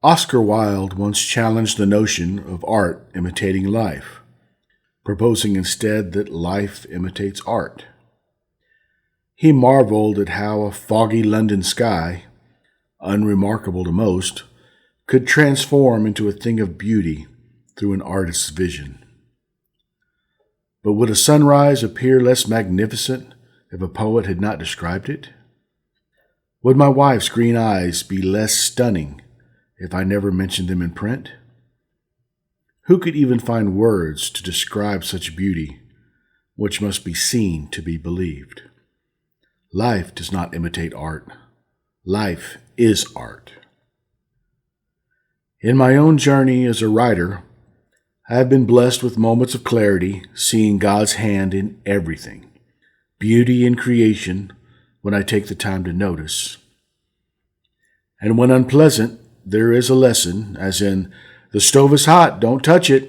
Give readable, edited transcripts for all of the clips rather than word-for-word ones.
Oscar Wilde once challenged the notion of art imitating life, proposing instead that life imitates art. He marveled at how a foggy London sky, unremarkable to most, could transform into a thing of beauty through an artist's vision. But would a sunrise appear less magnificent if a poet had not described it? Would my wife's green eyes be less stunning if I never mentioned them in print? Who could even find words to describe such beauty, which must be seen to be believed? Life does not imitate art. Life is art. In my own journey as a writer, I have been blessed with moments of clarity, seeing God's hand in everything, beauty in creation when I take the time to notice. And when unpleasant, there is a lesson, as in, the stove is hot, don't touch it.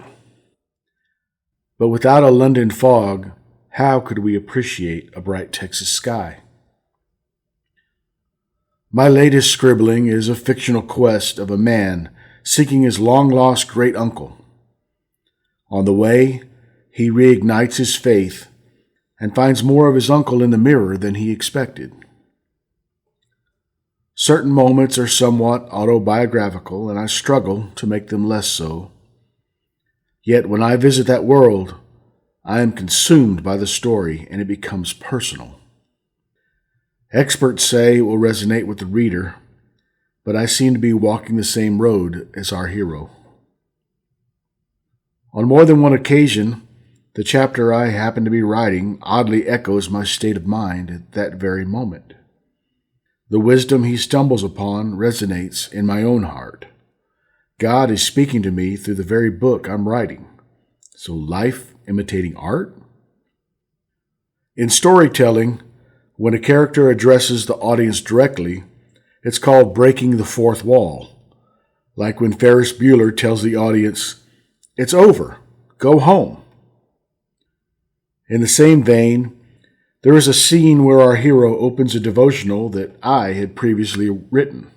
But without a London fog, how could we appreciate a bright Texas sky? My latest scribbling is a fictional quest of a man seeking his long-lost great-uncle. On the way, he reignites his faith and finds more of his uncle in the mirror than he expected. Certain moments are somewhat autobiographical, and I struggle to make them less so. Yet when I visit that world, I am consumed by the story, and it becomes personal. Experts say it will resonate with the reader, but I seem to be walking the same road as our hero. On more than one occasion, the chapter I happen to be writing oddly echoes my state of mind at that very moment. The wisdom he stumbles upon resonates in my own heart. God is speaking to me through the very book I'm writing. So life imitating art? In storytelling, when a character addresses the audience directly, it's called breaking the fourth wall. Like when Ferris Bueller tells the audience, "It's over, go home." In the same vein, there is a scene where our hero opens a devotional that I had previously written.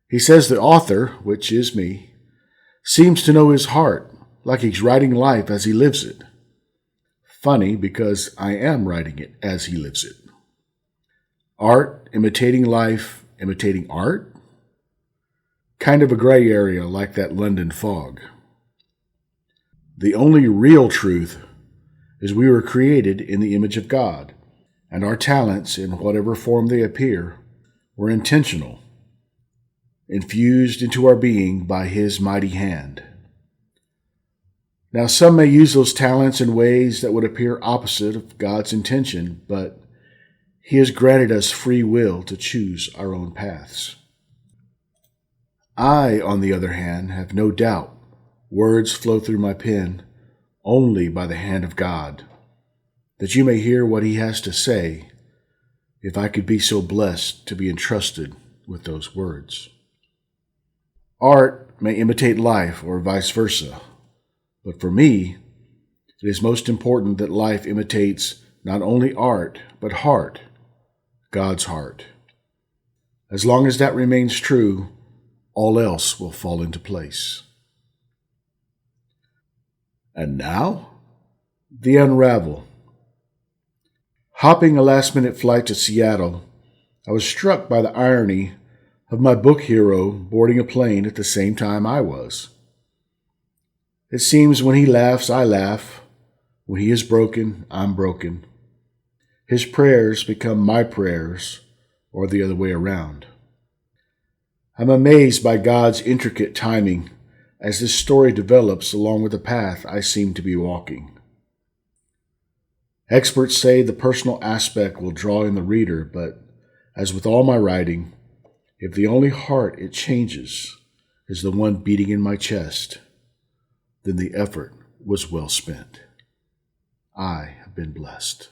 He says the author, which is me, seems to know his heart, like he's writing life as he lives it. Funny, because I am writing it as he lives it. Art imitating life, imitating art? Kind of a gray area like that London fog. The only real truth is we were created in the image of God, and our talents, in whatever form they appear, were intentional, infused into our being by His mighty hand. Now, some may use those talents in ways that would appear opposite of God's intention, but He has granted us free will to choose our own paths. I, on the other hand, have no doubt words flow through my pen only by the hand of God, that you may hear what He has to say, if I could be so blessed to be entrusted with those words. Art may imitate life or vice versa, but for me, it is most important that life imitates not only art, but heart, God's heart. As long as that remains true, all else will fall into place. And now, the unravel. Hopping a last-minute flight to Seattle, I was struck by the irony of my book hero boarding a plane at the same time I was. It seems when he laughs, I laugh. When he is broken, I'm broken. His prayers become my prayers, or the other way around. I'm amazed by God's intricate timing as this story develops along with the path I seem to be walking. Experts say the personal aspect will draw in the reader, but as with all my writing, if the only heart it changes is the one beating in my chest, then the effort was well spent. I have been blessed.